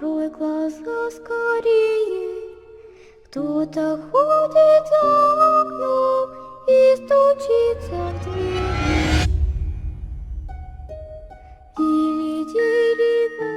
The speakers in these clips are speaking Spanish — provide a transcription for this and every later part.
Открой глаза скорее. Кто-то ходит за окном и стучится в дверь. Или дерево.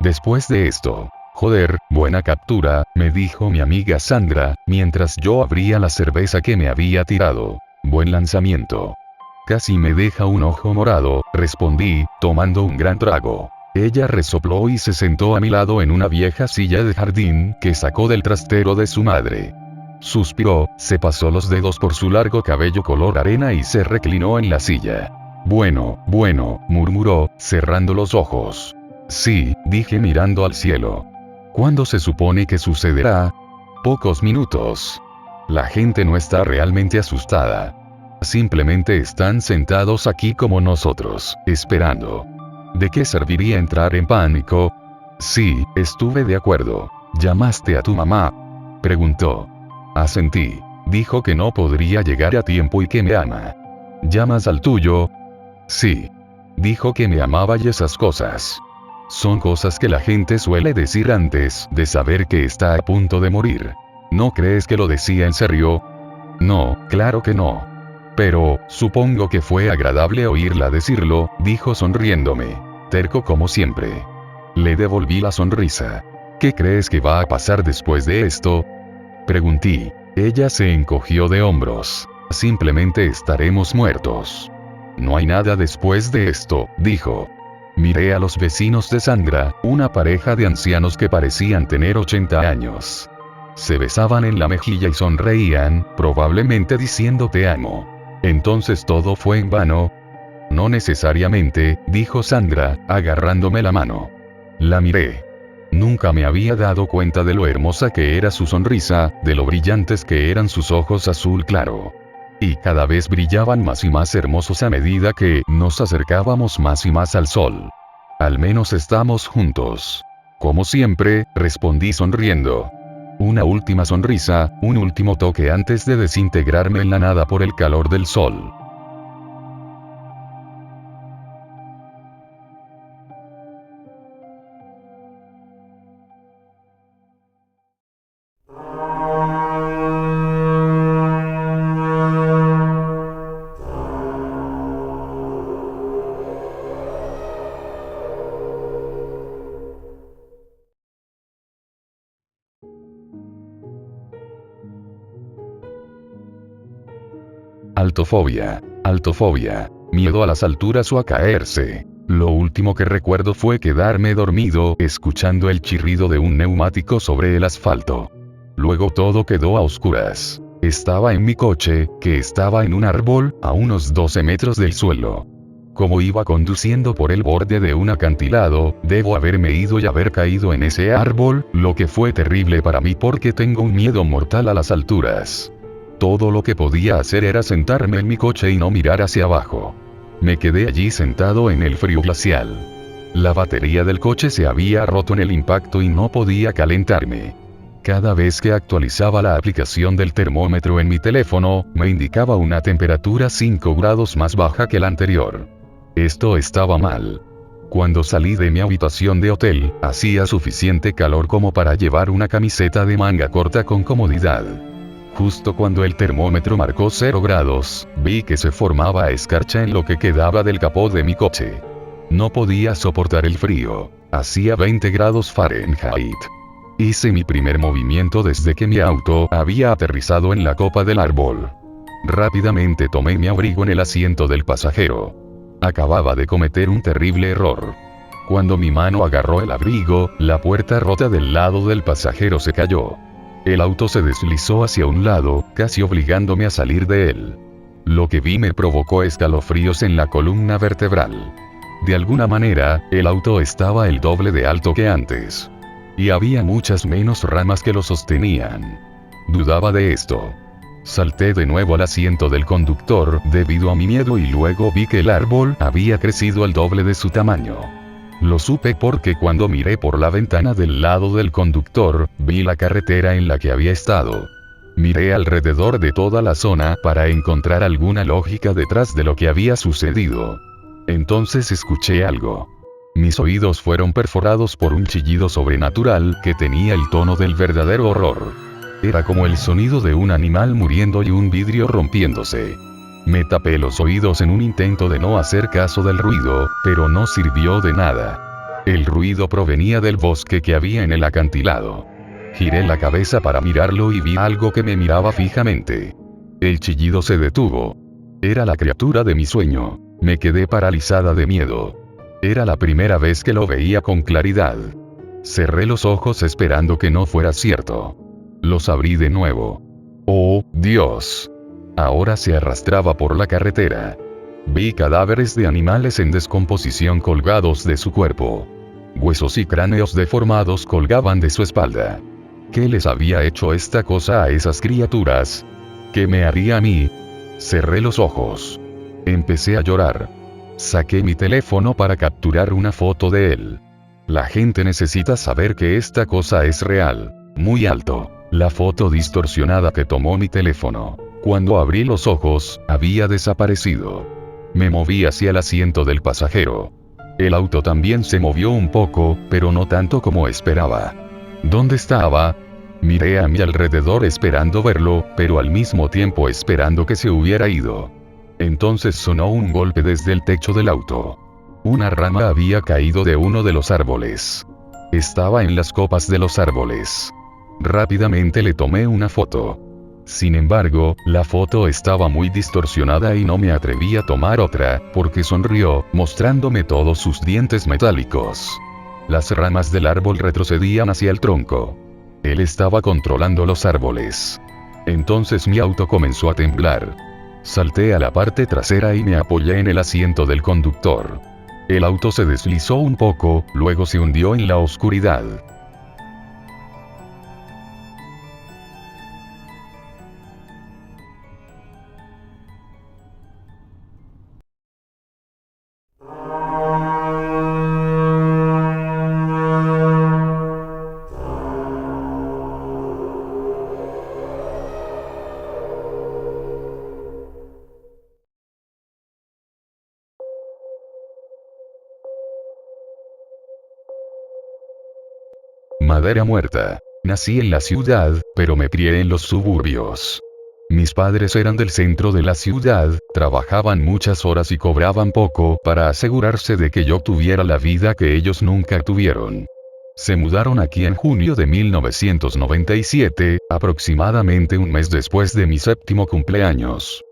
Después de esto, joder, buena captura, me dijo mi amiga Sandra, mientras yo abría la cerveza que me había tirado. Buen lanzamiento. Casi me deja un ojo morado, respondí, tomando un gran trago. Ella resopló y se sentó a mi lado en una vieja silla de jardín que sacó del trastero de su madre. Suspiró, se pasó los dedos por su largo cabello color arena y se reclinó en la silla. Bueno, murmuró, cerrando los ojos. Sí, dije mirando al cielo. ¿Cuándo se supone que sucederá? Pocos minutos. La gente no está realmente asustada. Simplemente están sentados aquí como nosotros, esperando. ¿De qué serviría entrar en pánico? Sí, estuve de acuerdo. ¿Llamaste a tu mamá? Preguntó. Asentí. Dijo que no podría llegar a tiempo y que me ama. ¿Llamas al tuyo? Sí. Dijo que me amaba y esas cosas. Son cosas que la gente suele decir antes de saber que está a punto de morir. ¿No crees que lo decía en serio? No, claro que no. Pero, supongo que fue agradable oírla decirlo, dijo sonriéndome. Terco como siempre. Le devolví la sonrisa. ¿Qué crees que va a pasar después de esto? Pregunté. Ella se encogió de hombros. Simplemente estaremos muertos. No hay nada después de esto, dijo. Miré a los vecinos de Sandra, una pareja de ancianos que parecían tener 80 años. Se besaban en la mejilla y sonreían, probablemente diciendo te amo. Entonces todo fue en vano. No necesariamente, dijo Sandra, agarrándome la mano. La miré. Nunca me había dado cuenta de lo hermosa que era su sonrisa, de lo brillantes que eran sus ojos azul claro. Y cada vez brillaban más y más hermosos a medida que nos acercábamos más y más al sol. Al menos estamos juntos. Como siempre, respondí sonriendo. Una última sonrisa, un último toque antes de desintegrarme en la nada por el calor del sol. Altofobia, miedo a las alturas o a caerse. Lo último que recuerdo fue quedarme dormido escuchando el chirrido de un neumático sobre el asfalto. Luego todo quedó a oscuras. Estaba en mi coche, que estaba en un árbol, a unos 12 metros del suelo. Como iba conduciendo por el borde de un acantilado, debo haberme ido y haber caído en ese árbol, lo que fue terrible para mí porque tengo un miedo mortal a las alturas. Todo lo que podía hacer era sentarme en mi coche y no mirar hacia abajo. Me quedé allí sentado en el frío glacial. La batería del coche se había roto en el impacto y no podía calentarme. Cada vez que actualizaba la aplicación del termómetro en mi teléfono, me indicaba una temperatura 5 grados más baja que la anterior. Esto estaba mal. Cuando salí de mi habitación de hotel, hacía suficiente calor como para llevar una camiseta de manga corta con comodidad. Justo cuando el termómetro marcó 0 grados, vi que se formaba escarcha en lo que quedaba del capó de mi coche. No podía soportar el frío. Hacía 20 grados Fahrenheit. Hice mi primer movimiento desde que mi auto había aterrizado en la copa del árbol. Rápidamente tomé mi abrigo en el asiento del pasajero. Acababa de cometer un terrible error. Cuando mi mano agarró el abrigo, la puerta rota del lado del pasajero se cayó. El auto se deslizó hacia un lado, casi obligándome a salir de él. Lo que vi me provocó escalofríos en la columna vertebral. De alguna manera, el auto estaba el doble de alto que antes. Y había muchas menos ramas que lo sostenían. Dudaba de esto. Salté de nuevo al asiento del conductor, debido a mi miedo, y luego vi que el árbol había crecido al doble de su tamaño. Lo supe porque cuando miré por la ventana del lado del conductor, vi la carretera en la que había estado. Miré alrededor de toda la zona para encontrar alguna lógica detrás de lo que había sucedido. Entonces escuché algo. Mis oídos fueron perforados por un chillido sobrenatural que tenía el tono del verdadero horror. Era como el sonido de un animal muriendo y un vidrio rompiéndose. Me tapé los oídos en un intento de no hacer caso del ruido, pero no sirvió de nada. El ruido provenía del bosque que había en el acantilado. Giré la cabeza para mirarlo y vi algo que me miraba fijamente. El chillido se detuvo. Era la criatura de mi sueño. Me quedé paralizada de miedo. Era la primera vez que lo veía con claridad. Cerré los ojos esperando que no fuera cierto. Los abrí de nuevo. ¡Oh, Dios! Ahora se arrastraba por la carretera. Vi cadáveres de animales en descomposición colgados de su cuerpo. Huesos y cráneos deformados colgaban de su espalda. ¿Qué les había hecho esta cosa a esas criaturas? ¿Qué me haría a mí? Cerré los ojos. Empecé a llorar. Saqué mi teléfono para capturar una foto de él. La gente necesita saber que esta cosa es real. Muy alto. La foto distorsionada que tomó mi teléfono. Cuando abrí los ojos, había desaparecido. Me moví hacia el asiento del pasajero. El auto también se movió un poco, pero no tanto como esperaba. ¿Dónde estaba? Miré a mi alrededor esperando verlo, pero al mismo tiempo esperando que se hubiera ido. Entonces sonó un golpe desde el techo del auto. Una rama había caído de uno de los árboles. Estaba en las copas de los árboles. Rápidamente le tomé una foto. Sin embargo, la foto estaba muy distorsionada y no me atreví a tomar otra, porque sonrió, mostrándome todos sus dientes metálicos. Las ramas del árbol retrocedían hacia el tronco. Él estaba controlando los árboles. Entonces mi auto comenzó a temblar. Salté a la parte trasera y me apoyé en el asiento del conductor. El auto se deslizó un poco, luego se hundió en la oscuridad. Madera muerta. Nací en la ciudad, pero me crié en los suburbios. Mis padres eran del centro de la ciudad, trabajaban muchas horas y cobraban poco para asegurarse de que yo tuviera la vida que ellos nunca tuvieron. Se mudaron aquí en junio de 1997, aproximadamente un mes después de mi 7º cumpleaños.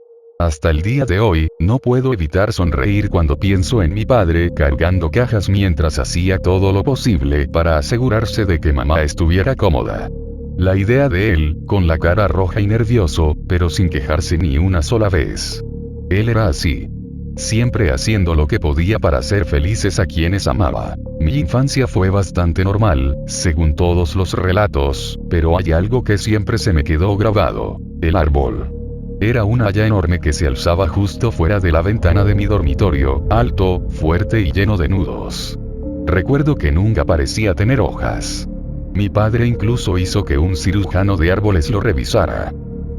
Hasta el día de hoy, no puedo evitar sonreír cuando pienso en mi padre cargando cajas mientras hacía todo lo posible para asegurarse de que mamá estuviera cómoda. La idea de él, con la cara roja y nervioso, pero sin quejarse ni una sola vez. Él era así. Siempre haciendo lo que podía para hacer felices a quienes amaba. Mi infancia fue bastante normal, según todos los relatos, pero hay algo que siempre se me quedó grabado: el árbol. Era una haya enorme que se alzaba justo fuera de la ventana de mi dormitorio, alto, fuerte y lleno de nudos. Recuerdo que nunca parecía tener hojas. Mi padre incluso hizo que un cirujano de árboles lo revisara.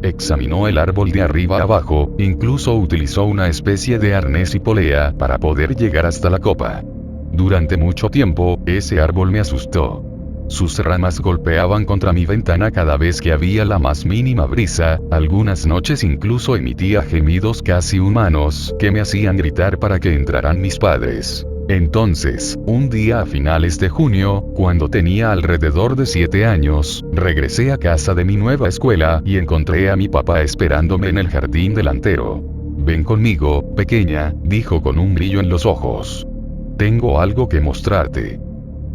Examinó el árbol de arriba a abajo, incluso utilizó una especie de arnés y polea para poder llegar hasta la copa. Durante mucho tiempo, ese árbol me asustó. Sus ramas golpeaban contra mi ventana cada vez que había la más mínima brisa, algunas noches incluso emitía gemidos casi humanos que me hacían gritar para que entraran mis padres. Entonces, un día a finales de junio, cuando tenía alrededor de 7 años, regresé a casa de mi nueva escuela y encontré a mi papá esperándome en el jardín delantero. «Ven conmigo, pequeña», dijo con un brillo en los ojos. «Tengo algo que mostrarte».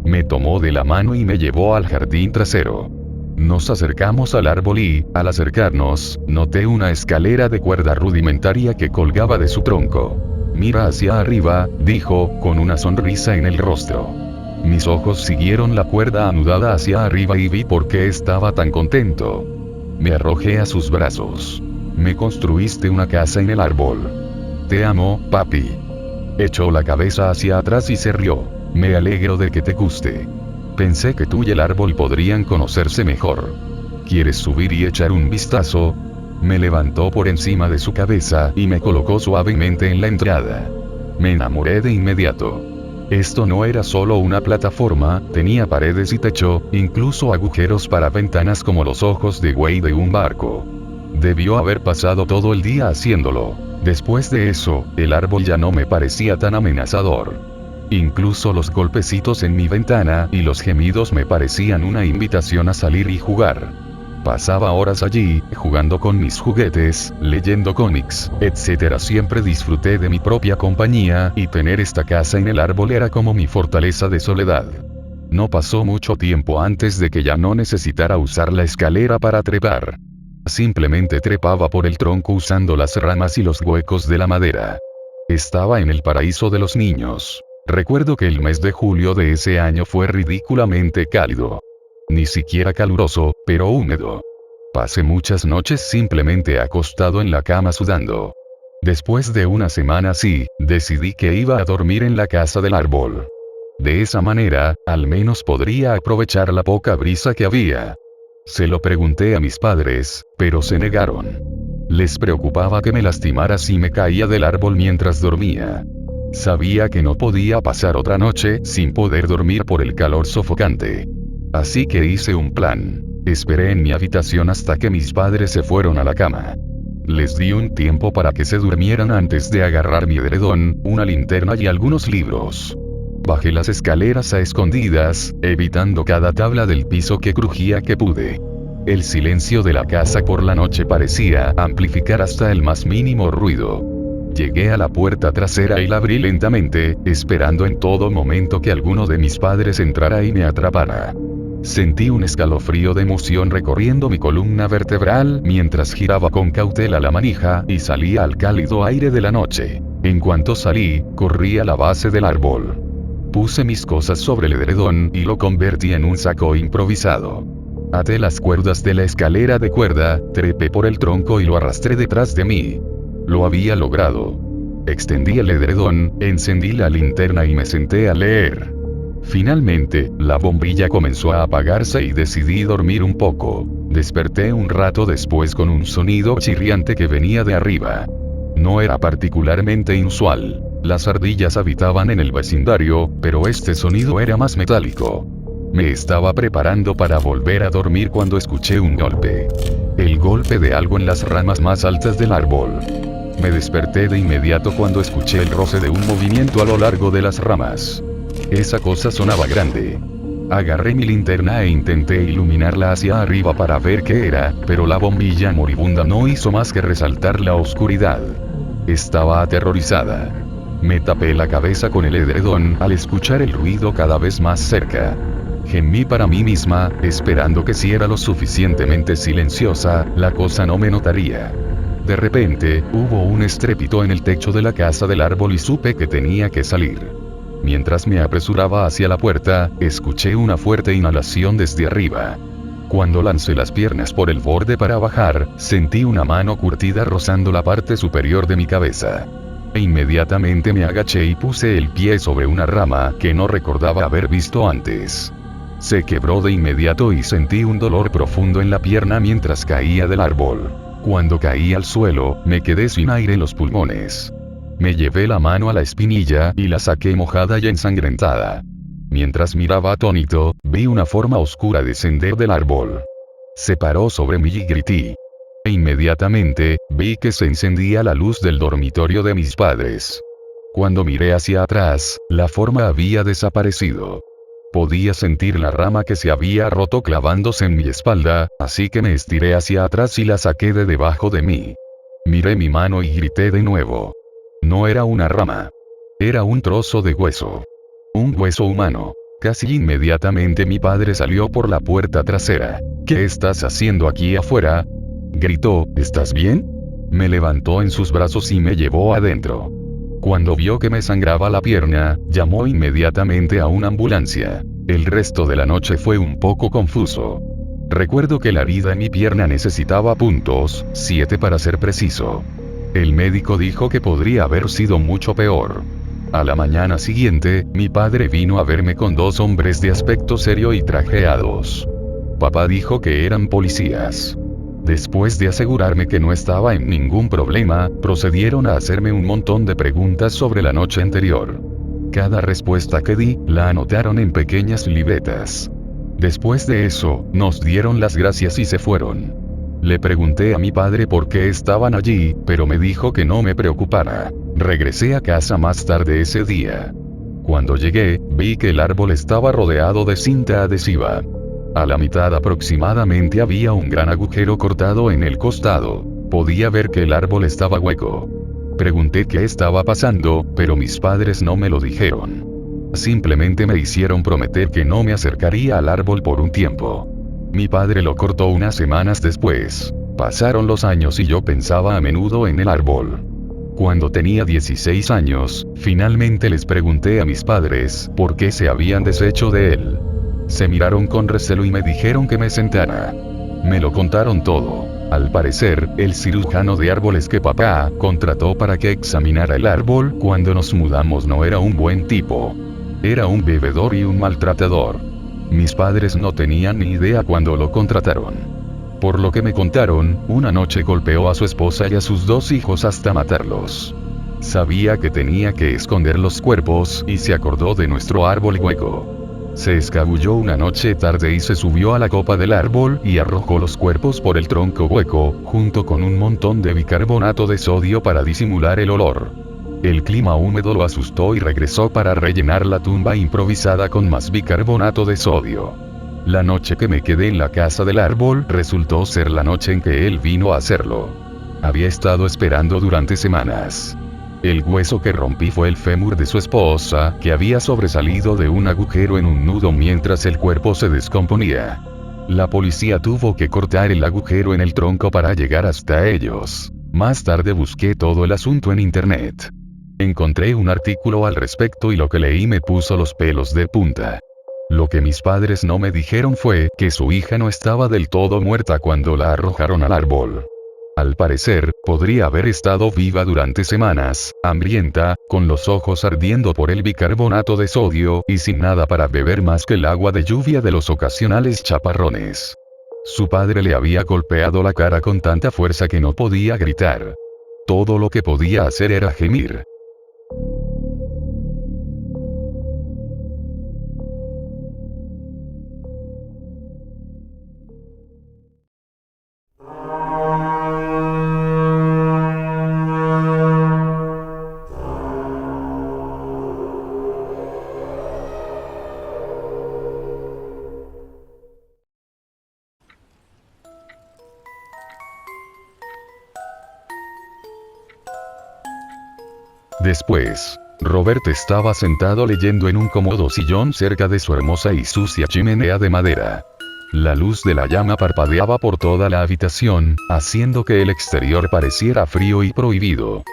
Me tomó de la mano y me llevó al jardín trasero. Nos acercamos al árbol y, al acercarnos, noté una escalera de cuerda rudimentaria que colgaba de su tronco. «Mira hacia arriba», dijo, con una sonrisa en el rostro. Mis ojos siguieron la cuerda anudada hacia arriba y vi por qué estaba tan contento. Me arrojé a sus brazos. Me construiste una casa en el árbol. Te amo, papi. Echó la cabeza hacia atrás y se rió. Me alegro de que te guste. Pensé que tú y el árbol podrían conocerse mejor. ¿Quieres subir y echar un vistazo? Me levantó por encima de su cabeza y me colocó suavemente en la entrada. Me enamoré de inmediato. Esto no era solo una plataforma, tenía paredes y techo, incluso agujeros para ventanas como los ojos de güey de un barco. Debió haber pasado todo el día haciéndolo. Después de eso, el árbol ya no me parecía tan amenazador. Incluso los golpecitos en mi ventana y los gemidos me parecían una invitación a salir y jugar. Pasaba horas allí, jugando con mis juguetes, leyendo cómics, etc. Siempre disfruté de mi propia compañía, y tener esta casa en el árbol era como mi fortaleza de soledad. No pasó mucho tiempo antes de que ya no necesitara usar la escalera para trepar. Simplemente trepaba por el tronco usando las ramas y los huecos de la madera. Estaba en el paraíso de los niños. Recuerdo que el mes de julio de ese año fue ridículamente cálido. Ni siquiera caluroso, pero húmedo. Pasé muchas noches simplemente acostado en la cama sudando. Después de una semana así, decidí que iba a dormir en la casa del árbol. De esa manera, al menos podría aprovechar la poca brisa que había. Se lo pregunté a mis padres, pero se negaron. Les preocupaba que me lastimara si me caía del árbol mientras dormía. Sabía que no podía pasar otra noche sin poder dormir por el calor sofocante. Así que hice un plan. Esperé en mi habitación hasta que mis padres se fueron a la cama. Les di un tiempo para que se durmieran antes de agarrar mi edredón, una linterna y algunos libros. Bajé las escaleras a escondidas, evitando cada tabla del piso que crujía que pude. El silencio de la casa por la noche parecía amplificar hasta el más mínimo ruido. Llegué a la puerta trasera y la abrí lentamente, esperando en todo momento que alguno de mis padres entrara y me atrapara. Sentí un escalofrío de emoción recorriendo mi columna vertebral mientras giraba con cautela la manija y salía al cálido aire de la noche. En cuanto salí, corrí a la base del árbol. Puse mis cosas sobre el edredón y lo convertí en un saco improvisado. Até las cuerdas de la escalera de cuerda, trepé por el tronco y lo arrastré detrás de mí. Lo había logrado. Extendí el edredón, encendí la linterna y me senté a leer. Finalmente, la bombilla comenzó a apagarse y decidí dormir un poco. Desperté un rato después con un sonido chirriante que venía de arriba. No era particularmente inusual. Las ardillas habitaban en el vecindario, pero este sonido era más metálico. Me estaba preparando para volver a dormir cuando escuché un golpe. El golpe de algo en las ramas más altas del árbol. Me desperté de inmediato cuando escuché el roce de un movimiento a lo largo de las ramas. Esa cosa sonaba grande. Agarré mi linterna e intenté iluminarla hacia arriba para ver qué era, pero la bombilla moribunda no hizo más que resaltar la oscuridad. Estaba aterrorizada. Me tapé la cabeza con el edredón al escuchar el ruido cada vez más cerca. Gemí para mí misma, esperando que si era lo suficientemente silenciosa, la cosa no me notaría. De repente, hubo un estrépito en el techo de la casa del árbol y supe que tenía que salir. Mientras me apresuraba hacia la puerta, escuché una fuerte inhalación desde arriba. Cuando lancé las piernas por el borde para bajar, sentí una mano curtida rozando la parte superior de mi cabeza. Inmediatamente me agaché y puse el pie sobre una rama que no recordaba haber visto antes. Se quebró de inmediato y sentí un dolor profundo en la pierna mientras caía del árbol. Cuando caí al suelo, me quedé sin aire en los pulmones. Me llevé la mano a la espinilla y la saqué mojada y ensangrentada. Mientras miraba atónito, vi una forma oscura descender del árbol. Se paró sobre mí y grité. Inmediatamente, vi que se encendía la luz del dormitorio de mis padres. Cuando miré hacia atrás, la forma había desaparecido. Podía sentir la rama que se había roto clavándose en mi espalda, así que me estiré hacia atrás y la saqué de debajo de mí. Miré mi mano y grité de nuevo. No era una rama. Era un trozo de hueso. Un hueso humano. Casi inmediatamente mi padre salió por la puerta trasera. ¿Qué estás haciendo aquí afuera?, gritó. ¿Estás bien? Me levantó en sus brazos y me llevó adentro. Cuando vio que me sangraba la pierna, llamó inmediatamente a una ambulancia. El resto de la noche fue un poco confuso. Recuerdo que la herida en mi pierna necesitaba puntos, 7 para ser preciso. El médico dijo que podría haber sido mucho peor. A la mañana siguiente, mi padre vino a verme con 2 hombres de aspecto serio y trajeados. Papá dijo que eran policías. Después de asegurarme que no estaba en ningún problema, procedieron a hacerme un montón de preguntas sobre la noche anterior. Cada respuesta que di, la anotaron en pequeñas libretas. Después de eso, nos dieron las gracias y se fueron. Le pregunté a mi padre por qué estaban allí, pero me dijo que no me preocupara. Regresé a casa más tarde ese día. Cuando llegué, vi que el árbol estaba rodeado de cinta adhesiva. A la mitad aproximadamente había un gran agujero cortado en el costado. Podía ver que el árbol estaba hueco. Pregunté qué estaba pasando, pero mis padres no me lo dijeron. Simplemente me hicieron prometer que no me acercaría al árbol por un tiempo. Mi padre lo cortó unas semanas después. Pasaron los años y yo pensaba a menudo en el árbol. Cuando tenía 16 años, finalmente les pregunté a mis padres por qué se habían deshecho de él. Se miraron con recelo y me dijeron que me sentara. Me lo contaron todo. Al parecer, el cirujano de árboles que papá contrató para que examinara el árbol cuando nos mudamos no era un buen tipo. Era un bebedor y un maltratador. Mis padres no tenían ni idea cuando lo contrataron. Por lo que me contaron, una noche golpeó a su esposa y a sus 2 hijos hasta matarlos. Sabía que tenía que esconder los cuerpos y se acordó de nuestro árbol hueco. Se escabulló una noche tarde y se subió a la copa del árbol y arrojó los cuerpos por el tronco hueco, junto con un montón de bicarbonato de sodio para disimular el olor. El clima húmedo lo asustó y regresó para rellenar la tumba improvisada con más bicarbonato de sodio. La noche que me quedé en la casa del árbol resultó ser la noche en que él vino a hacerlo. Había estado esperando durante semanas. El hueso que rompí fue el fémur de su esposa, que había sobresalido de un agujero en un nudo mientras el cuerpo se descomponía. La policía tuvo que cortar el agujero en el tronco para llegar hasta ellos. Más tarde busqué todo el asunto en internet. Encontré un artículo al respecto y lo que leí me puso los pelos de punta. Lo que mis padres no me dijeron fue que su hija no estaba del todo muerta cuando la arrojaron al árbol. Al parecer, podría haber estado viva durante semanas, hambrienta, con los ojos ardiendo por el bicarbonato de sodio, y sin nada para beber más que el agua de lluvia de los ocasionales chaparrones. Su padre le había golpeado la cara con tanta fuerza que no podía gritar. Todo lo que podía hacer era gemir. Después, Robert estaba sentado leyendo en un cómodo sillón cerca de su hermosa y sucia chimenea de madera. La luz de la llama parpadeaba por toda la habitación, haciendo que el exterior pareciera frío y prohibido.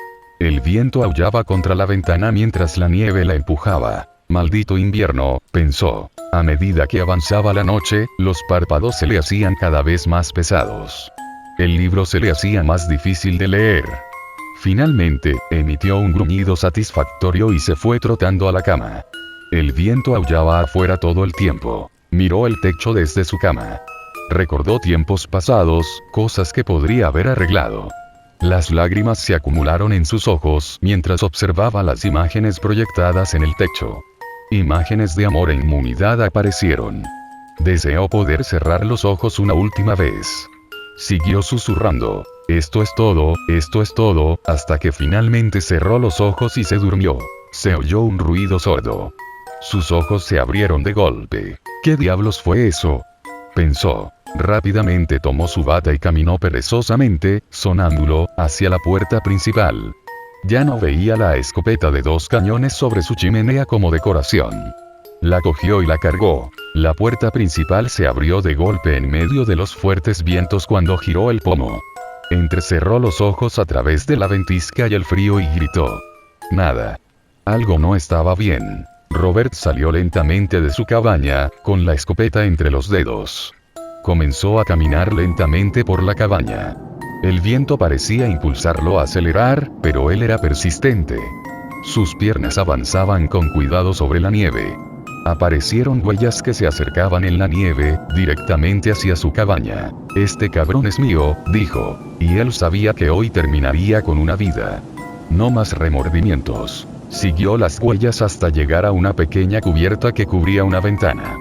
El viento aullaba contra la ventana mientras la nieve la empujaba. Maldito invierno, pensó. A medida que avanzaba la noche, los párpados se le hacían cada vez más pesados. El libro se le hacía más difícil de leer. Finalmente, emitió un gruñido satisfactorio y se fue trotando a la cama. El viento aullaba afuera todo el tiempo. Miró el techo desde su cama. Recordó tiempos pasados, cosas que podría haber arreglado. Las lágrimas se acumularon en sus ojos mientras observaba las imágenes proyectadas en el techo. Imágenes de amor e inmunidad aparecieron. Deseó poder cerrar los ojos una última vez. Siguió susurrando. Esto es todo, hasta que finalmente cerró los ojos y se durmió. Se oyó un ruido sordo. Sus ojos se abrieron de golpe. ¿Qué diablos fue eso?, pensó. Rápidamente tomó su bata y caminó perezosamente, sonámbulo, hacia la puerta principal. Ya no veía la escopeta de 2 cañones sobre su chimenea como decoración. La cogió y la cargó. La puerta principal se abrió de golpe en medio de los fuertes vientos cuando giró el pomo. Entrecerró los ojos a través de la ventisca y el frío y gritó. Nada. Algo no estaba bien. Robert salió lentamente de su cabaña, con la escopeta entre los dedos. Comenzó a caminar lentamente por la cabaña. El viento parecía impulsarlo a acelerar, pero él era persistente. Sus piernas avanzaban con cuidado sobre la nieve. Aparecieron huellas que se acercaban en la nieve, directamente hacia su cabaña. Este cabrón es mío, dijo, y él sabía que hoy terminaría con una vida. No más remordimientos. Siguió las huellas hasta llegar a una pequeña cubierta que cubría una ventana.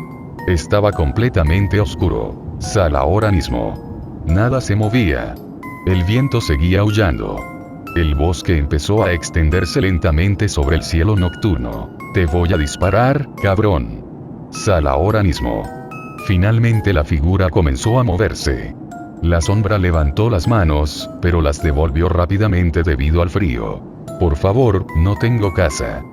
Estaba completamente oscuro. Sal ahora mismo. Nada se movía. El viento seguía aullando. El bosque empezó a extenderse lentamente sobre el cielo nocturno. Te voy a disparar, cabrón. Sal ahora mismo. Finalmente la figura comenzó a moverse. La sombra levantó las manos, pero las devolvió rápidamente debido al frío. Por favor, no tengo casa.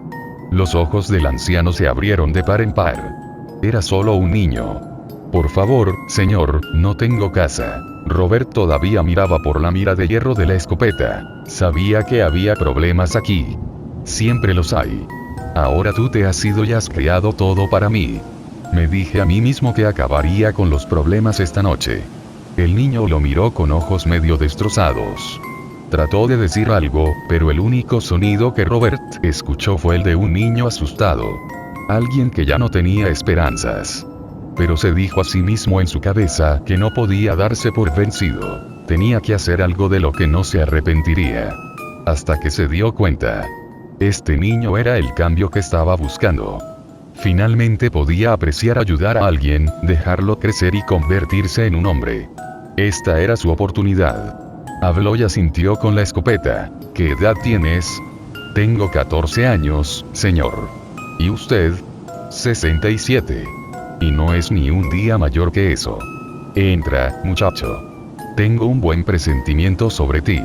Los ojos del anciano se abrieron de par en par. Era solo un niño. Por favor, señor, no tengo casa. Robert todavía miraba por la mira de hierro de la escopeta. Sabía que había problemas aquí. Siempre los hay. Ahora tú te has ido y has creado todo para mí. Me dije a mí mismo que acabaría con los problemas esta noche. El niño lo miró con ojos medio destrozados. Trató de decir algo, pero el único sonido que Robert escuchó fue el de un niño asustado. Alguien que ya no tenía esperanzas. Pero se dijo a sí mismo en su cabeza que no podía darse por vencido. Tenía que hacer algo de lo que no se arrepentiría. Hasta que se dio cuenta. Este niño era el cambio que estaba buscando. Finalmente podía apreciar ayudar a alguien, dejarlo crecer y convertirse en un hombre. Esta era su oportunidad. Habló y asintió con la escopeta. ¿Qué edad tienes? Tengo 14 años, señor. ¿Y usted? 67. Y no es ni un día mayor que eso. Entra, muchacho. Tengo un buen presentimiento sobre ti.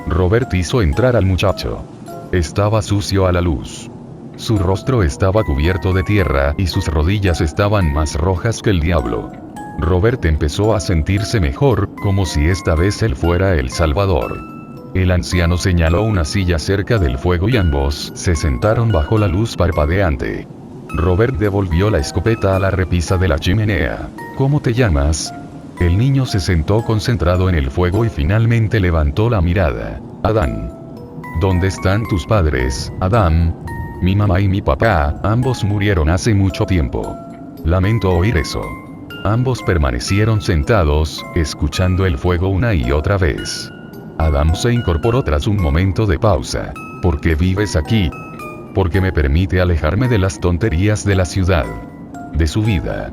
Robert hizo entrar al muchacho. Estaba sucio a la luz. Su rostro estaba cubierto de tierra y sus rodillas estaban más rojas que el diablo. Robert empezó a sentirse mejor, como si esta vez él fuera el Salvador. El anciano señaló una silla cerca del fuego y ambos se sentaron bajo la luz parpadeante. Robert devolvió la escopeta a la repisa de la chimenea. ¿Cómo te llamas? El niño se sentó concentrado en el fuego y finalmente levantó la mirada. Adán. ¿Dónde están tus padres, Adán? Mi mamá y mi papá, ambos murieron hace mucho tiempo. Lamento oír eso. Ambos permanecieron sentados, escuchando el fuego una y otra vez. Adam se incorporó tras un momento de pausa. ¿Por qué vives aquí? Porque me permite alejarme de las tonterías de la ciudad. De su vida.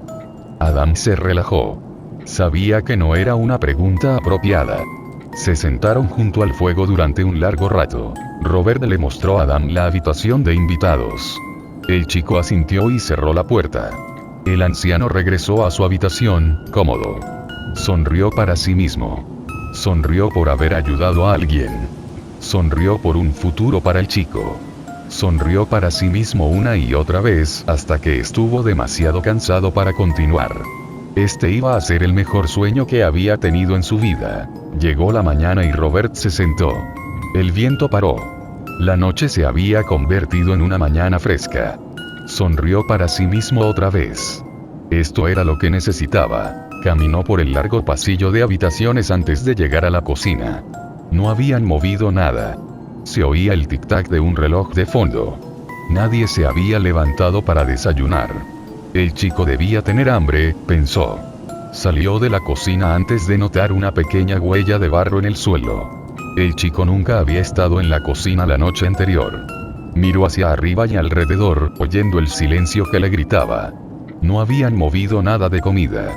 Adam se relajó. Sabía que no era una pregunta apropiada. Se sentaron junto al fuego durante un largo rato. Robert le mostró a Adam la habitación de invitados. El chico asintió y cerró la puerta. El anciano regresó a su habitación, cómodo. Sonrió para sí mismo. Sonrió por haber ayudado a alguien. Sonrió por un futuro para el chico. Sonrió para sí mismo una y otra vez hasta que estuvo demasiado cansado para continuar. Este iba a ser el mejor sueño que había tenido en su vida. Llegó la mañana y Robert se sentó. El viento paró. La noche se había convertido en una mañana fresca. Sonrió para sí mismo otra vez. Esto era lo que necesitaba. Caminó por el largo pasillo de habitaciones antes de llegar a la cocina. No habían movido nada. Se oía el tic-tac de un reloj de fondo. Nadie se había levantado para desayunar. El chico debía tener hambre, pensó. Salió de la cocina antes de notar una pequeña huella de barro en el suelo. El chico nunca había estado en la cocina la noche anterior. Miró hacia arriba y alrededor, oyendo el silencio que le gritaba. No habían movido nada de comida.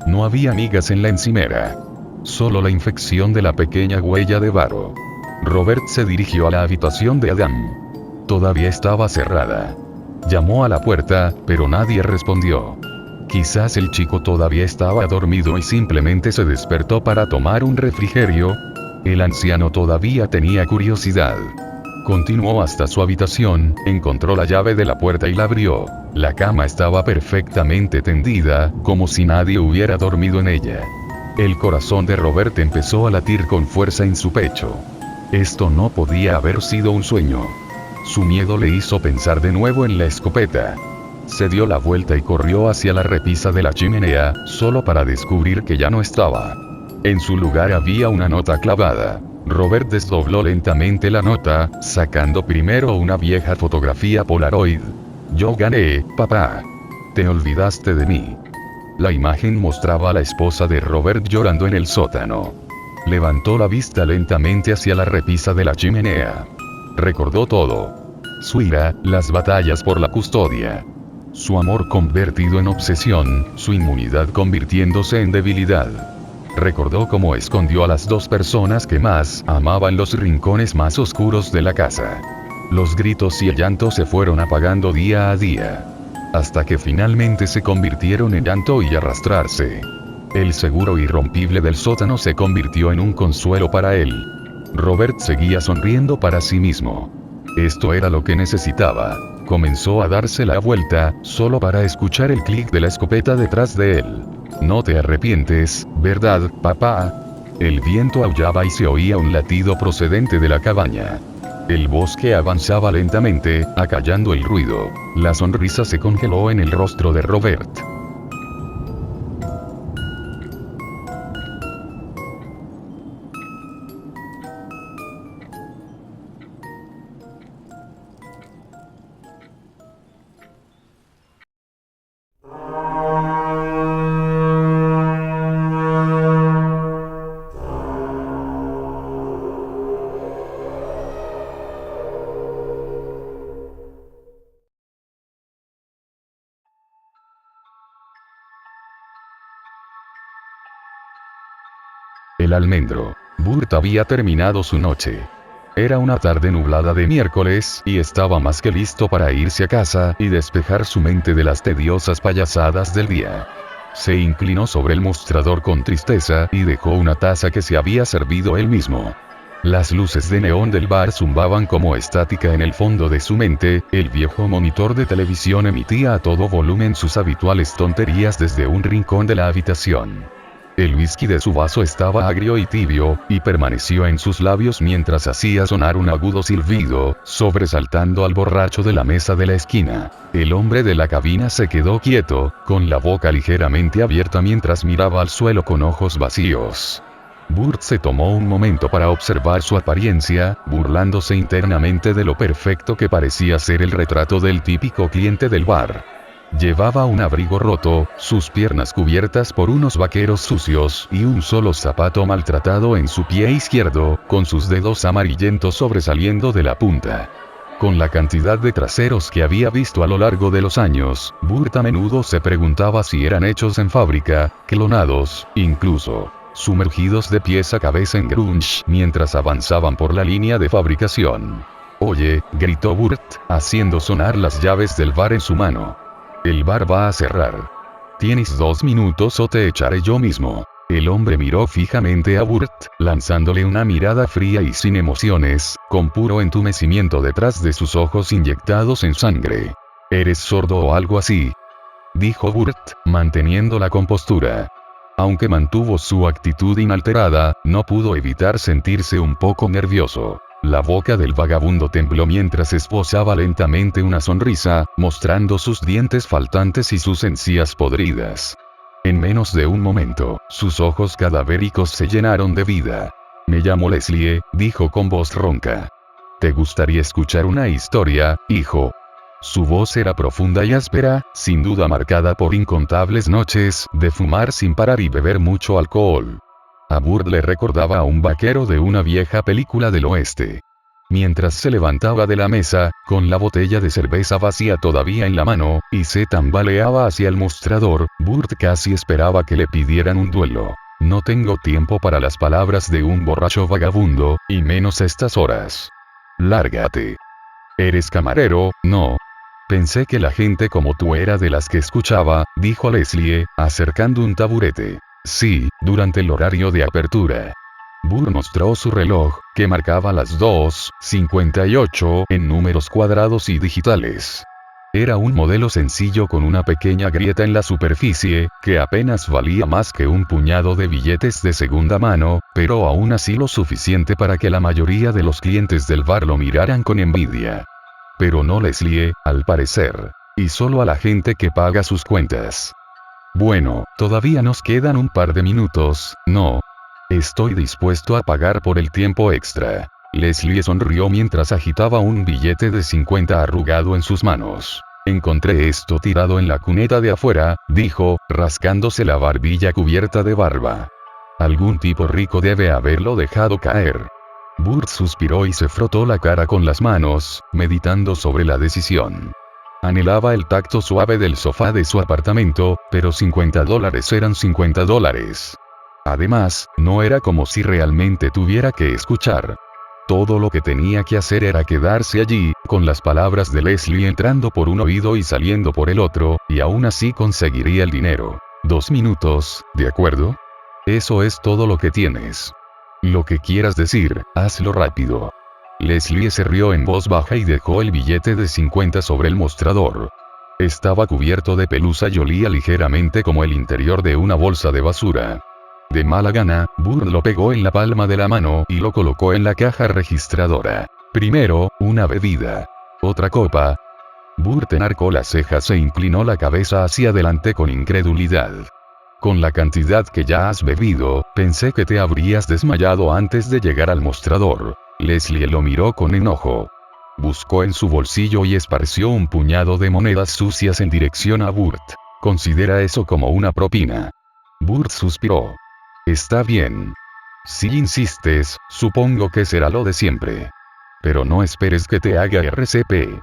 No había migas en la encimera. Solo la infección de la pequeña huella de barro. Robert se dirigió a la habitación de Adam. Todavía estaba cerrada. Llamó a la puerta, pero nadie respondió. Quizás el chico todavía estaba dormido y simplemente se despertó para tomar un refrigerio. El anciano todavía tenía curiosidad. Continuó hasta su habitación, encontró la llave de la puerta y la abrió. La cama estaba perfectamente tendida, como si nadie hubiera dormido en ella. El corazón de Robert empezó a latir con fuerza en su pecho. Esto no podía haber sido un sueño. Su miedo le hizo pensar de nuevo en la escopeta. Se dio la vuelta y corrió hacia la repisa de la chimenea, solo para descubrir que ya no estaba. En su lugar había una nota clavada. Robert desdobló lentamente la nota, sacando primero una vieja fotografía Polaroid. Yo gané, papá. Te olvidaste de mí. La imagen mostraba a la esposa de Robert llorando en el sótano. Levantó la vista lentamente hacia la repisa de la chimenea. Recordó todo. Su ira, las batallas por la custodia. Su amor convertido en obsesión, su inmunidad convirtiéndose en debilidad. Recordó cómo escondió a las dos personas que más amaba en los rincones más oscuros de la casa. Los gritos y el llanto se fueron apagando día a día. Hasta que finalmente se convirtieron en llanto y arrastrarse. El seguro irrompible del sótano se convirtió en un consuelo para él. Robert seguía sonriendo para sí mismo. Esto era lo que necesitaba. Comenzó a darse la vuelta, solo para escuchar el clic de la escopeta detrás de él. No te arrepientes, ¿verdad, papá? El viento aullaba y se oía un latido procedente de la cabaña. El bosque avanzaba lentamente, acallando el ruido. La sonrisa se congeló en el rostro de Robert. El almendro. Burt había terminado su noche. Era una tarde nublada de miércoles, y estaba más que listo para irse a casa y despejar su mente de las tediosas payasadas del día. Se inclinó sobre el mostrador con tristeza y dejó una taza que se había servido él mismo. Las luces de neón del bar zumbaban como estática en el fondo de su mente, el viejo monitor de televisión emitía a todo volumen sus habituales tonterías desde un rincón de la habitación. El whisky de su vaso estaba agrio y tibio, y permaneció en sus labios mientras hacía sonar un agudo silbido, sobresaltando al borracho de la mesa de la esquina. El hombre de la cabina se quedó quieto, con la boca ligeramente abierta mientras miraba al suelo con ojos vacíos. Burt se tomó un momento para observar su apariencia, burlándose internamente de lo perfecto que parecía ser el retrato del típico cliente del bar. Llevaba un abrigo roto, sus piernas cubiertas por unos vaqueros sucios y un solo zapato maltratado en su pie izquierdo, con sus dedos amarillentos sobresaliendo de la punta. Con la cantidad de traseros que había visto a lo largo de los años, Burt a menudo se preguntaba si eran hechos en fábrica, clonados, incluso sumergidos de pies a cabeza en grunge mientras avanzaban por la línea de fabricación. «Oye», gritó Burt, haciendo sonar las llaves del bar en su mano. «El bar va a cerrar. Tienes 2 minutos o te echaré yo mismo». El hombre miró fijamente a Burt, lanzándole una mirada fría y sin emociones, con puro entumecimiento detrás de sus ojos inyectados en sangre. «¿Eres sordo o algo así?», dijo Burt, manteniendo la compostura. Aunque mantuvo su actitud inalterada, no pudo evitar sentirse un poco nervioso. La boca del vagabundo tembló mientras esbozaba lentamente una sonrisa, mostrando sus dientes faltantes y sus encías podridas. En menos de un momento, sus ojos cadavéricos se llenaron de vida. «Me llamo Leslie», dijo con voz ronca. «¿Te gustaría escuchar una historia, hijo?». Su voz era profunda y áspera, sin duda marcada por incontables noches de fumar sin parar y beber mucho alcohol. A Burt le recordaba a un vaquero de una vieja película del oeste. Mientras se levantaba de la mesa, con la botella de cerveza vacía todavía en la mano, y se tambaleaba hacia el mostrador, Burt casi esperaba que le pidieran un duelo. «No tengo tiempo para las palabras de un borracho vagabundo, y menos a estas horas. Lárgate». «¿Eres camarero, no?». «Pensé que la gente como tú era de las que escuchaba», dijo Leslie, acercando un taburete. «Sí, durante el horario de apertura». Burt mostró su reloj, que marcaba las 2:58 en números cuadrados y digitales. Era un modelo sencillo con una pequeña grieta en la superficie, que apenas valía más que un puñado de billetes de segunda mano, pero aún así lo suficiente para que la mayoría de los clientes del bar lo miraran con envidia. Pero no Leslie, al parecer. Y solo a la gente que paga sus cuentas. Bueno, todavía nos quedan un par de minutos, ¿no? Estoy dispuesto a pagar por el tiempo extra. Leslie sonrió mientras agitaba un billete de 50 arrugado en sus manos. Encontré esto tirado en la cuneta de afuera, dijo, rascándose la barbilla cubierta de barba. Algún tipo rico debe haberlo dejado caer. Burt suspiró y se frotó la cara con las manos, meditando sobre la decisión. Anhelaba el tacto suave del sofá de su apartamento, pero $50 eran $50. Además, no era como si realmente tuviera que escuchar. Todo lo que tenía que hacer era quedarse allí, con las palabras de Leslie entrando por un oído y saliendo por el otro, y aún así conseguiría el dinero. 2 minutos, ¿de acuerdo? Eso es todo lo que tienes. Lo que quieras decir, hazlo rápido. Leslie se rió en voz baja y dejó el billete de 50 sobre el mostrador. Estaba cubierto de pelusa y olía ligeramente como el interior de una bolsa de basura. De mala gana, Burt lo pegó en la palma de la mano y lo colocó en la caja registradora. Primero, una bebida. Otra copa. Burt enarcó las cejas e inclinó la cabeza hacia adelante con incredulidad. Con la cantidad que ya has bebido, pensé que te habrías desmayado antes de llegar al mostrador. Leslie lo miró con enojo. Buscó en su bolsillo y esparció un puñado de monedas sucias en dirección a Burt. Considera eso como una propina. Burt suspiró. Está bien. Si insistes, supongo que será lo de siempre. Pero no esperes que te haga RCP.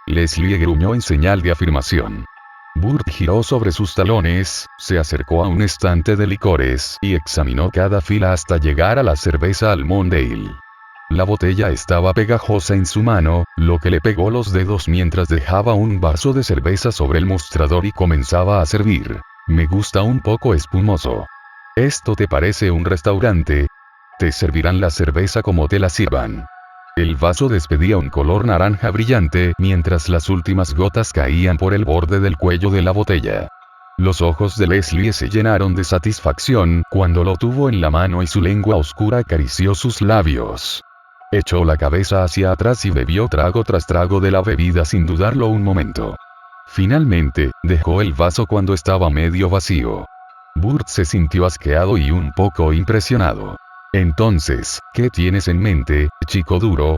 Leslie gruñó en señal de afirmación. Burt giró sobre sus talones, se acercó a un estante de licores y examinó cada fila hasta llegar a la cerveza Almond Ale. La botella estaba pegajosa en su mano, lo que le pegó los dedos mientras dejaba un vaso de cerveza sobre el mostrador y comenzaba a servir. Me gusta un poco espumoso. ¿Esto te parece un restaurante? Te servirán la cerveza como te la sirvan. El vaso despedía un color naranja brillante mientras las últimas gotas caían por el borde del cuello de la botella. Los ojos de Leslie se llenaron de satisfacción cuando lo tuvo en la mano y su lengua oscura acarició sus labios. Echó la cabeza hacia atrás y bebió trago tras trago de la bebida sin dudarlo un momento. Finalmente, dejó el vaso cuando estaba medio vacío. Burt se sintió asqueado y un poco impresionado. Entonces, ¿qué tienes en mente, chico duro?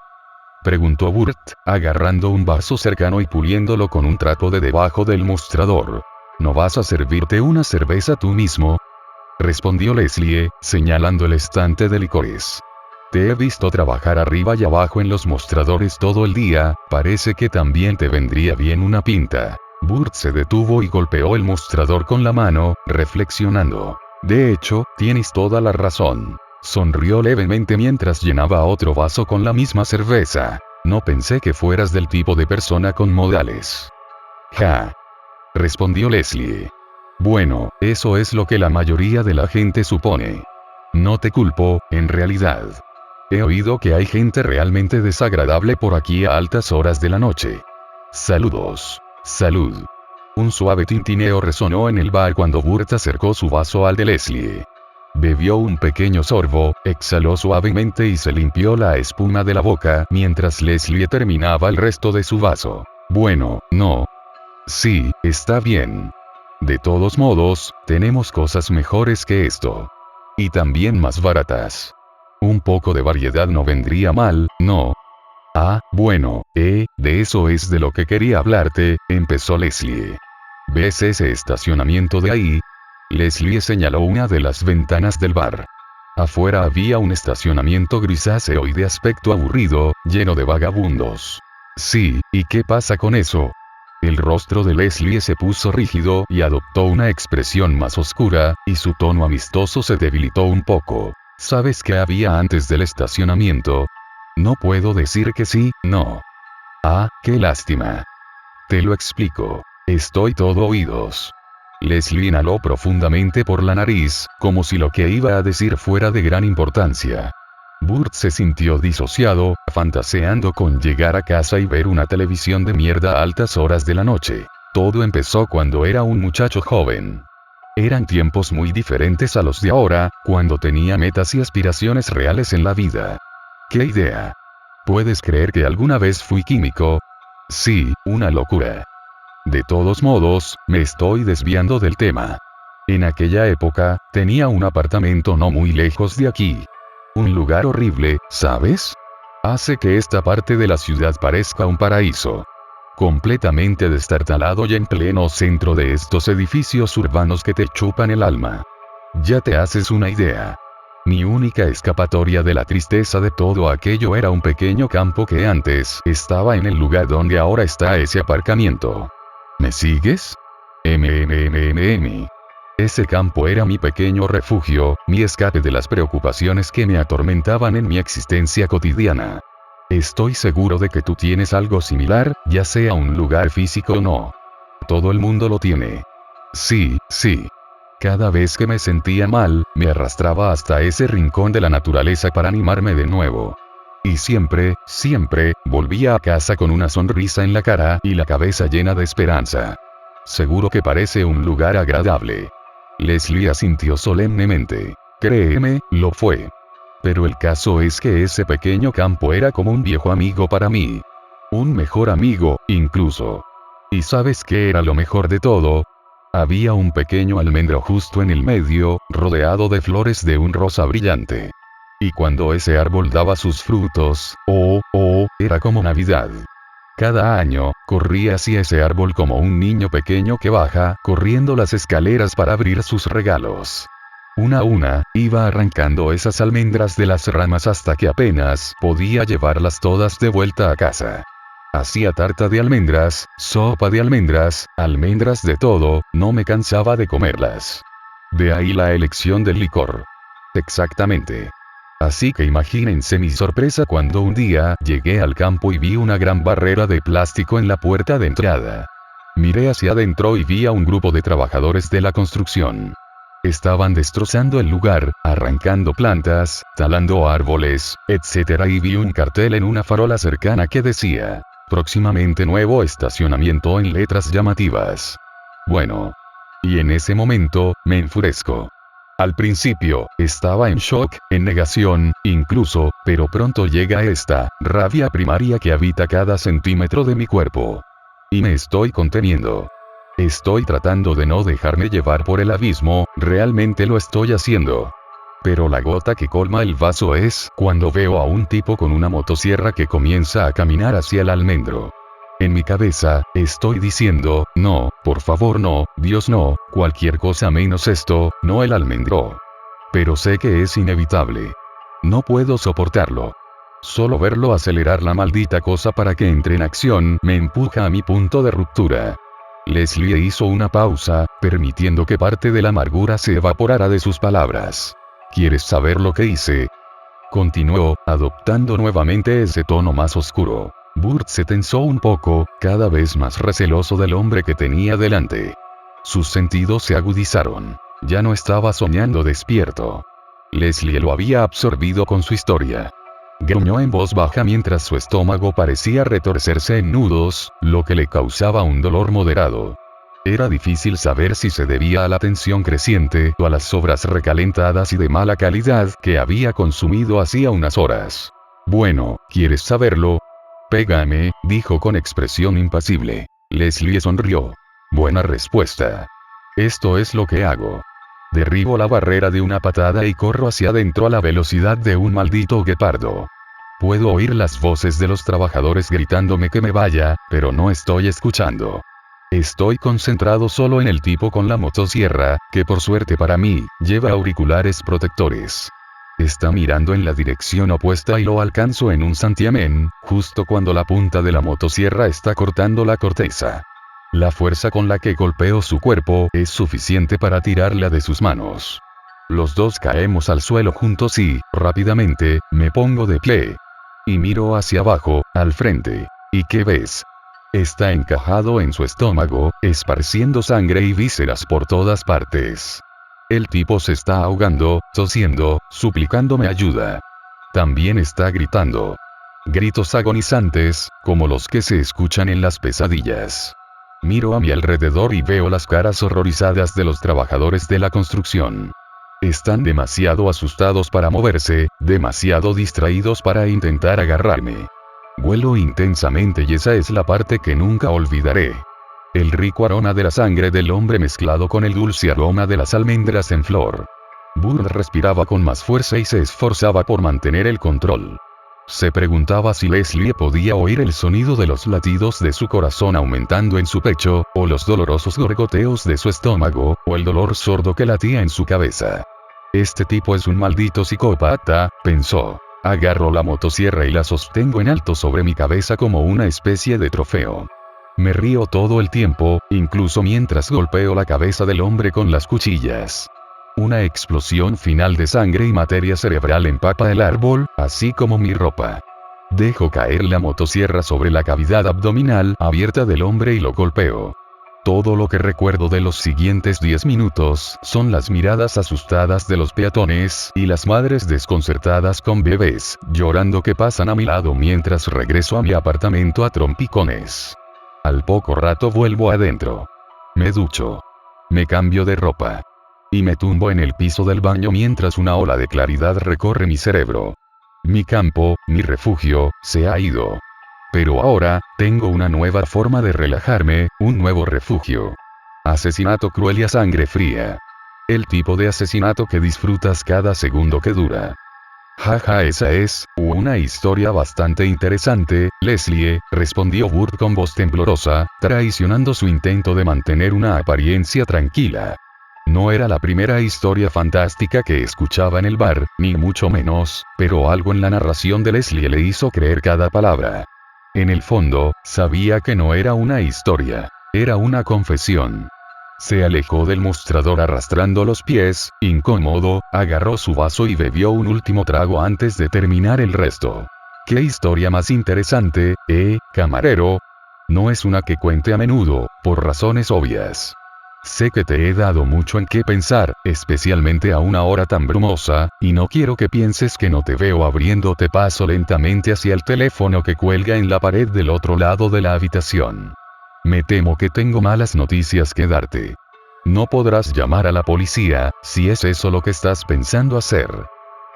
Preguntó Burt, agarrando un vaso cercano y puliéndolo con un trapo de debajo del mostrador. ¿No vas a servirte una cerveza tú mismo? Respondió Leslie, señalando el estante de licores. Te he visto trabajar arriba y abajo en los mostradores todo el día, parece que también te vendría bien una pinta. Burt se detuvo y golpeó el mostrador con la mano, reflexionando. De hecho, tienes toda la razón. Sonrió levemente mientras llenaba otro vaso con la misma cerveza. No pensé que fueras del tipo de persona con modales. Ja. Respondió Leslie. Bueno, eso es lo que la mayoría de la gente supone. No te culpo, en realidad. He oído que hay gente realmente desagradable por aquí a altas horas de la noche. Saludos. Salud. Un suave tintineo resonó en el bar cuando Burt acercó su vaso al de Leslie. Bebió un pequeño sorbo, exhaló suavemente y se limpió la espuma de la boca mientras Leslie terminaba el resto de su vaso. Bueno, no. Sí, está bien. De todos modos, tenemos cosas mejores que esto. Y también más baratas. Un poco de variedad no vendría mal, ¿no? Ah, bueno, de eso es de lo que quería hablarte, empezó Leslie. ¿Ves ese estacionamiento de ahí? Leslie señaló una de las ventanas del bar. Afuera había un estacionamiento grisáceo y de aspecto aburrido, lleno de vagabundos. Sí, ¿y qué pasa con eso? El rostro de Leslie se puso rígido y adoptó una expresión más oscura, y su tono amistoso se debilitó un poco. ¿Sabes qué había antes del estacionamiento? No puedo decir que sí, no. Ah, qué lástima. Te lo explico. Estoy todo oídos. Leslie inhaló profundamente por la nariz, como si lo que iba a decir fuera de gran importancia. Burt se sintió disociado, fantaseando con llegar a casa y ver una televisión de mierda a altas horas de la noche. Todo empezó cuando era un muchacho joven. Eran tiempos muy diferentes a los de ahora, cuando tenía metas y aspiraciones reales en la vida. ¡Qué idea! ¿Puedes creer que alguna vez fui químico? Sí, una locura. De todos modos, me estoy desviando del tema. En aquella época, tenía un apartamento no muy lejos de aquí. Un lugar horrible, ¿sabes? Hace que esta parte de la ciudad parezca un paraíso. Completamente destartalado y en pleno centro de estos edificios urbanos que te chupan el alma. Ya te haces una idea. Mi única escapatoria de la tristeza de todo aquello era un pequeño campo que antes estaba en el lugar donde ahora está ese aparcamiento. ¿Me sigues? Ese campo era mi pequeño refugio, mi escape de las preocupaciones que me atormentaban en mi existencia cotidiana. Estoy seguro de que tú tienes algo similar, ya sea un lugar físico o no. Todo el mundo lo tiene. Sí, sí. Cada vez que me sentía mal, me arrastraba hasta ese rincón de la naturaleza para animarme de nuevo. Y siempre, siempre, volvía a casa con una sonrisa en la cara y la cabeza llena de esperanza. Seguro que parece un lugar agradable. Leslie asintió solemnemente. Créeme, lo fue. Pero el caso es que ese pequeño campo era como un viejo amigo para mí. Un mejor amigo, incluso. ¿Y sabes qué era lo mejor de todo? Había un pequeño almendro justo en el medio, rodeado de flores de un rosa brillante. Y cuando ese árbol daba sus frutos, era como Navidad. Cada año, corría hacia ese árbol como un niño pequeño que baja, corriendo las escaleras para abrir sus regalos. Una a una, iba arrancando esas almendras de las ramas hasta que apenas podía llevarlas todas de vuelta a casa. Hacía tarta de almendras, sopa de almendras, almendras de todo, no me cansaba de comerlas. De ahí la elección del licor. Exactamente. Así que imagínense mi sorpresa cuando un día llegué al campo y vi una gran barrera de plástico en la puerta de entrada. Miré hacia adentro y vi a un grupo de trabajadores de la construcción. Estaban destrozando el lugar, arrancando plantas, talando árboles, etc. Y vi un cartel en una farola cercana que decía: próximamente nuevo estacionamiento en letras llamativas. Bueno. Y en ese momento, me enfurezco. Al principio, estaba en shock, en negación, incluso, pero pronto llega esta rabia primaria que habita cada centímetro de mi cuerpo. Y me estoy conteniendo. Estoy tratando de no dejarme llevar por el abismo, realmente lo estoy haciendo. Pero la gota que colma el vaso es cuando veo a un tipo con una motosierra que comienza a caminar hacia el almendro. En mi cabeza, estoy diciendo, no, por favor no, Dios no, cualquier cosa menos esto, no el almendro. Pero sé que es inevitable. No puedo soportarlo. Solo verlo acelerar la maldita cosa para que entre en acción me empuja a mi punto de ruptura. Leslie hizo una pausa, permitiendo que parte de la amargura se evaporara de sus palabras. ¿Quieres saber lo que hice? Continuó, adoptando nuevamente ese tono más oscuro. Burt se tensó un poco, cada vez más receloso del hombre que tenía delante. Sus sentidos se agudizaron. Ya no estaba soñando despierto. Leslie lo había absorbido con su historia. Gruñó en voz baja mientras su estómago parecía retorcerse en nudos, lo que le causaba un dolor moderado. Era difícil saber si se debía a la tensión creciente o a las sobras recalentadas y de mala calidad que había consumido hacía unas horas. Bueno, ¿quieres saberlo? Pégame, dijo con expresión impasible. Leslie sonrió. Buena respuesta. Esto es lo que hago. Derribo la barrera de una patada y corro hacia adentro a la velocidad de un maldito guepardo. Puedo oír las voces de los trabajadores gritándome que me vaya, pero no estoy escuchando. Estoy concentrado solo en el tipo con la motosierra, que por suerte para mí, lleva auriculares protectores. Está mirando en la dirección opuesta y lo alcanzo en un santiamén, justo cuando la punta de la motosierra está cortando la corteza. La fuerza con la que golpeo su cuerpo es suficiente para tirarla de sus manos. Los dos caemos al suelo juntos y, rápidamente, me pongo de pie. Y miro hacia abajo, al frente. ¿Y qué ves? Está encajado en su estómago, esparciendo sangre y vísceras por todas partes. El tipo se está ahogando, tosiendo, suplicándome ayuda. También está gritando. Gritos agonizantes, como los que se escuchan en las pesadillas. Miro a mi alrededor y veo las caras horrorizadas de los trabajadores de la construcción. Están demasiado asustados para moverse, demasiado distraídos para intentar agarrarme. Huelo intensamente y esa es la parte que nunca olvidaré. El rico aroma de la sangre del hombre mezclado con el dulce aroma de las almendras en flor. Burt respiraba con más fuerza y se esforzaba por mantener el control. Se preguntaba si Leslie podía oír el sonido de los latidos de su corazón aumentando en su pecho, o los dolorosos gorgoteos de su estómago, o el dolor sordo que latía en su cabeza. Este tipo es un maldito psicópata, pensó. Agarro la motosierra y la sostengo en alto sobre mi cabeza como una especie de trofeo. Me río todo el tiempo, incluso mientras golpeo la cabeza del hombre con las cuchillas. Una explosión final de sangre y materia cerebral empapa el árbol, así como mi ropa. Dejo caer la motosierra sobre la cavidad abdominal abierta del hombre y lo golpeo. Todo lo que recuerdo de los siguientes 10 minutos son las miradas asustadas de los peatones y las madres desconcertadas con bebés, llorando que pasan a mi lado mientras regreso a mi apartamento a trompicones. Al poco rato vuelvo adentro. Me ducho. Me cambio de ropa. Y me tumbo en el piso del baño mientras una ola de claridad recorre mi cerebro. Mi campo, mi refugio, se ha ido. Pero ahora, tengo una nueva forma de relajarme, un nuevo refugio. Asesinato cruel y a sangre fría. El tipo de asesinato que disfrutas cada segundo que dura. Jaja, esa es una historia bastante interesante, Leslie, respondió Burt con voz temblorosa, traicionando su intento de mantener una apariencia tranquila. No era la primera historia fantástica que escuchaba en el bar, ni mucho menos, pero algo en la narración de Leslie le hizo creer cada palabra. En el fondo, sabía que no era una historia, era una confesión. Se alejó del mostrador arrastrando los pies, incómodo, agarró su vaso y bebió un último trago antes de terminar el resto. ¿Qué historia más interesante, camarero? No es una que cuente a menudo, por razones obvias. Sé que te he dado mucho en qué pensar, especialmente a una hora tan brumosa, y no quiero que pienses que no te veo abriéndote paso lentamente hacia el teléfono que cuelga en la pared del otro lado de la habitación. Me temo que tengo malas noticias que darte. No podrás llamar a la policía, si es eso lo que estás pensando hacer.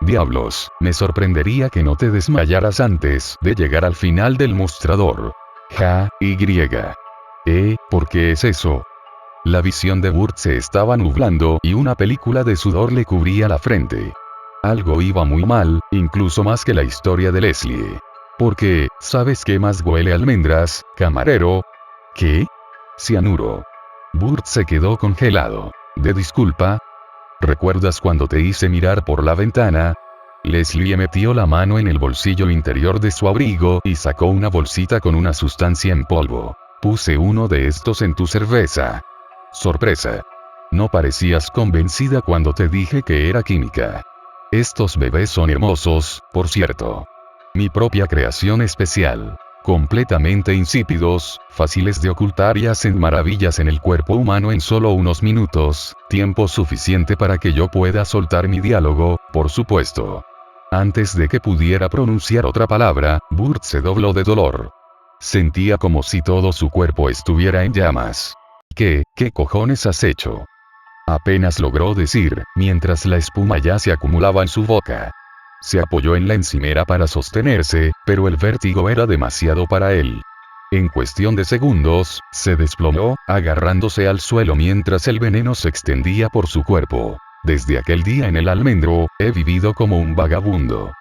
Diablos, me sorprendería que no te desmayaras antes de llegar al final del mostrador. ¿Por qué es eso? La visión de Burt se estaba nublando y una película de sudor le cubría la frente. Algo iba muy mal, incluso más que la historia de Leslie. Porque, ¿sabes qué más huele a almendras, camarero? ¿Qué? Cianuro. Burt se quedó congelado. ¿De disculpa? ¿Recuerdas cuando te hice mirar por la ventana? Leslie metió la mano en el bolsillo interior de su abrigo y sacó una bolsita con una sustancia en polvo. Puse uno de estos en tu cerveza. Sorpresa. No parecías convencida cuando te dije que era química. Estos bebés son hermosos, por cierto. Mi propia creación especial. Completamente insípidos, fáciles de ocultar y hacen maravillas en el cuerpo humano en solo unos minutos, tiempo suficiente para que yo pueda soltar mi diálogo, por supuesto. Antes de que pudiera pronunciar otra palabra, Burt se dobló de dolor. Sentía como si todo su cuerpo estuviera en llamas. ¿Qué cojones has hecho? Apenas logró decir, mientras la espuma ya se acumulaba en su boca. Se apoyó en la encimera para sostenerse, pero el vértigo era demasiado para él. En cuestión de segundos, se desplomó, agarrándose al suelo mientras el veneno se extendía por su cuerpo. Desde aquel día en el almendro, he vivido como un vagabundo.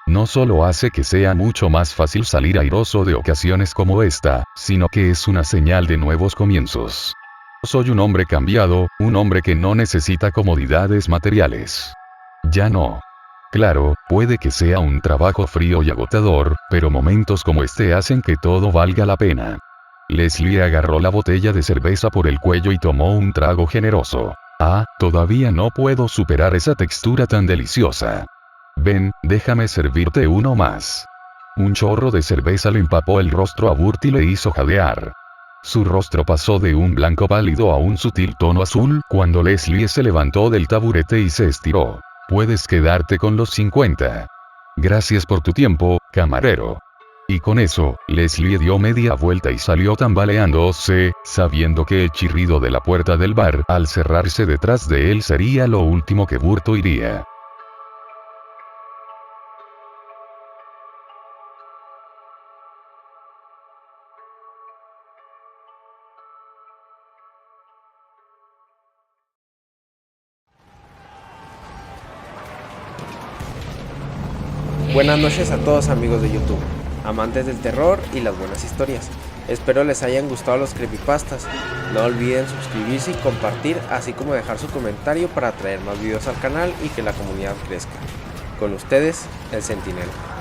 No solo hace que sea mucho más fácil salir airoso de ocasiones como esta, sino que es una señal de nuevos comienzos. Soy un hombre cambiado, un hombre que no necesita comodidades materiales. Ya no. Claro, puede que sea un trabajo frío y agotador, pero momentos como este hacen que todo valga la pena. Leslie agarró la botella de cerveza por el cuello y tomó un trago generoso. Todavía no puedo superar esa textura tan deliciosa. Ven, déjame servirte uno más. Un chorro de cerveza le empapó el rostro a Burt y le hizo jadear. Su rostro pasó de un blanco pálido a un sutil tono azul cuando Leslie se levantó del taburete y se estiró. Puedes quedarte con los 50. Gracias por tu tiempo, camarero. Y con eso, Leslie dio media vuelta y salió tambaleándose, sabiendo que el chirrido de la puerta del bar al cerrarse detrás de él sería lo último que Burt oiría. Buenas noches a todos amigos de YouTube, amantes del terror y las buenas historias. Espero les hayan gustado los creepypastas. No olviden suscribirse y compartir, así como dejar su comentario para traer más videos al canal y que la comunidad crezca. Con ustedes, el Centinela.